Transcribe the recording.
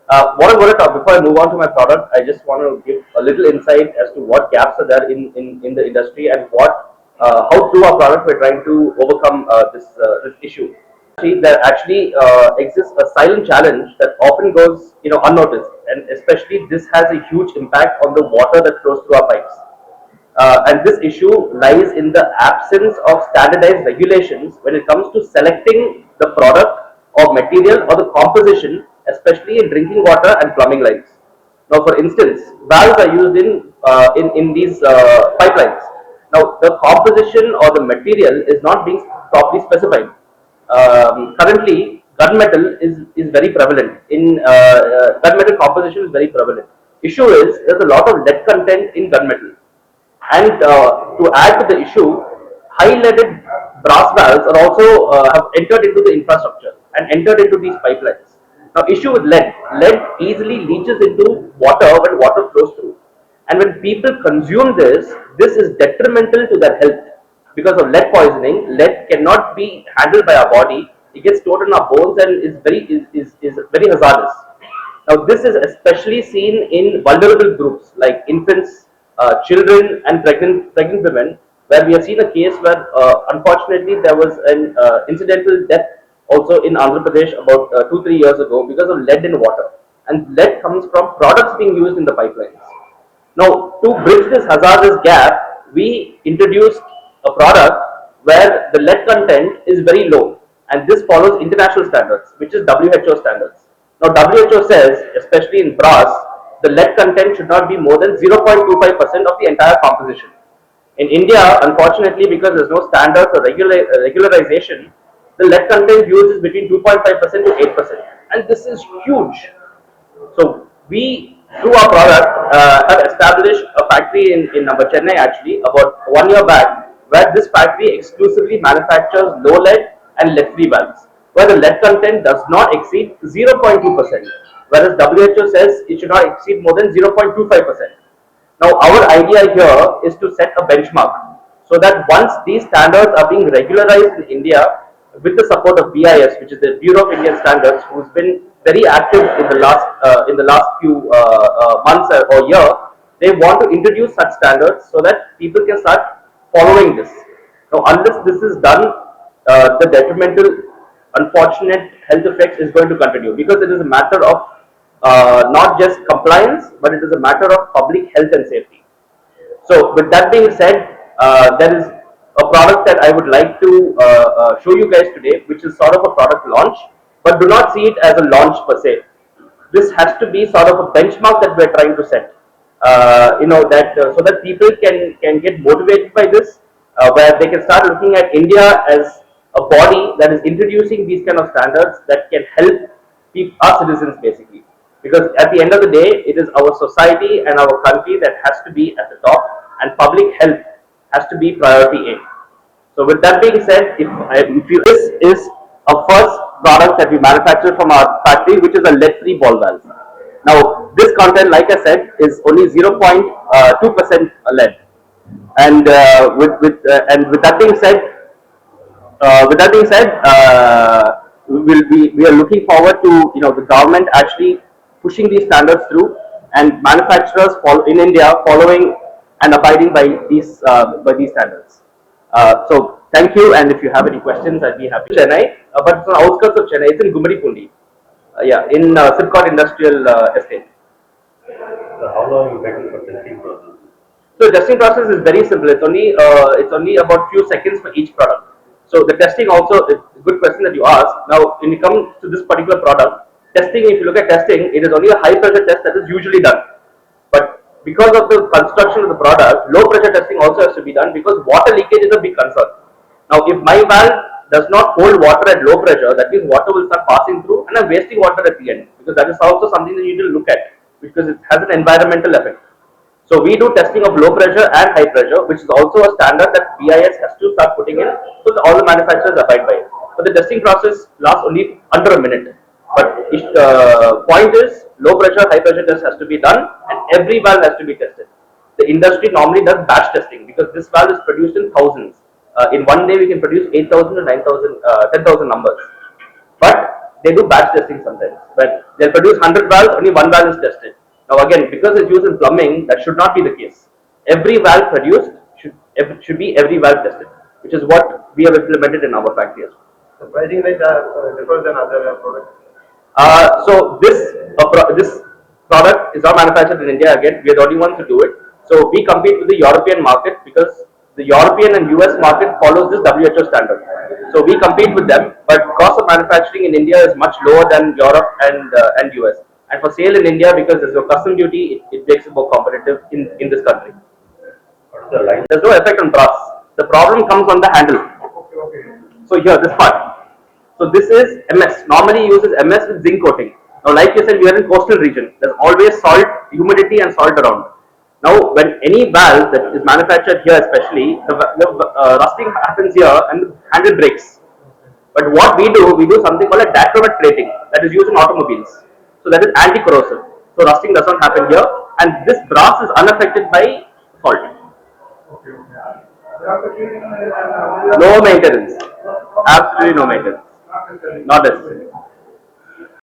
What I'm going to talk before I move on to my product, I just want to give a little insight as to what gaps are there in the industry and how through our product we're trying to overcome this issue. See, there actually exists a silent challenge that often goes unnoticed, and especially this has a huge impact on the water that flows through our pipes. And this issue lies in the absence of standardized regulations when it comes to selecting the product or material or the composition, especially in drinking water and plumbing lines. Now, for instance, valves are used in these pipelines. Now, the composition or the material is not being properly specified. Currently, gunmetal is very prevalent. Gunmetal composition is very prevalent. Issue is there's a lot of lead content in gunmetal, and to add to the issue, high leaded brass valves are also have entered into the infrastructure and entered into these pipelines. Now, issue with lead easily leaches into water when water flows through, and when people consume this is detrimental to their health because of lead poisoning. Lead cannot be handled by our body; it gets stored in our bones and is very hazardous. Now, this is especially seen in vulnerable groups like infants, children, and pregnant women, where we have seen a case where, unfortunately, there was an incidental death also in Andhra Pradesh about 2 3 years ago because of lead in water, and lead comes from products being used in the pipelines. Now, to bridge this hazardous gap, we introduced a product where the lead content is very low, and this follows international standards, which is WHO standards. Now, WHO says, especially in brass, the lead content should not be more than 0.25% of the entire composition. In India, unfortunately, because there's no standards or regularization, the lead content used is between 2.5% to 8%, and this is huge. So we, through our product, have established a factory in number Chennai actually about 1 year back, where this factory exclusively manufactures low lead and lead free valves, where the lead content does not exceed 0.2%, whereas WHO says it should not exceed more than 0.25%. Now, our idea here is to set a benchmark so that once these standards are being regularized in India with the support of BIS, which is the Bureau of Indian Standards, who's been very active in the last few months or year, they want to introduce such standards so that people can start following this. Now, unless this is done, the detrimental, unfortunate health effects is going to continue because it is a matter of not just compliance, but it is a matter of public health and safety. So, with that being said, there is a product that I would like to show you guys today, which is sort of a product launch, but do not see it as a launch per se. This has to be sort of a benchmark that we're trying to set. So that people can get motivated by this, where they can start looking at India as a body that is introducing these kind of standards that can help our citizens basically. Because at the end of the day, it is our society and our country that has to be at the top, and public health has to be priority A. So with that being said, this is a first product that we manufacture from our factory, which is a lead-free ball valve. Now, this content, like I said, is only 0.2% lead, and with that being said, we are looking forward to the government actually pushing these standards through, and manufacturers in India following and abiding by these standards. So thank you, and if you have any questions, I'd be happy. Chennai, but it's on the outskirts of Chennai. It's in Gumadipundi, yeah, in Sipcot Industrial Estate. So how long you taking for testing process? So the testing process is very simple. It's only about few seconds for each product. So the testing also, it's a good question that you ask. Now, when you come to this particular product, testing, if you look at testing, it is only a high pressure test that is usually done. But because of the construction of the product, low pressure testing also has to be done because water leakage is a big concern. Now, if my valve does not hold water at low pressure, that means water will start passing through and I'm wasting water at the end, because that is also something that you need to look at because it has an environmental effect. So we do testing of low pressure and high pressure, which is also a standard that BIS has to start putting in, so that all the manufacturers abide by it. But the testing process lasts only under a minute. But the point is, low pressure, high pressure test has to be done, and every valve has to be tested. The industry normally does batch testing because this valve is produced in thousands. In one day, we can produce 8,000 to 9,000, 10,000 numbers. But they do batch testing sometimes. But they'll produce 100 valves, only one valve is tested. Now again, because it's used in plumbing, that should not be the case. Every valve produced should be every valve tested, which is what we have implemented in our factory as well. The pricing rate differs than other products. This product is not manufactured in India. Again, we are the only ones to do it. So we compete with the European market because the European and US market follows this WHO standard. So we compete with them, but cost of manufacturing in India is much lower than Europe and US. And for sale in India, because there's no custom duty, it makes it more competitive in this country. What is the line? There's no effect on brass. The problem comes on the handle. So here, this part. So this is MS. Normally uses MS with zinc coating. Now, like you said, we are in coastal region. There's always salt, humidity, and salt around. Now, when any valve that is manufactured here, especially, the rusting happens here and the handle breaks. But what we do something called a dacromet plating that is used in automobiles. So that is anti-corrosive. So rusting does not happen here, and this brass is unaffected by salt. No maintenance. Absolutely no maintenance. Not necessary.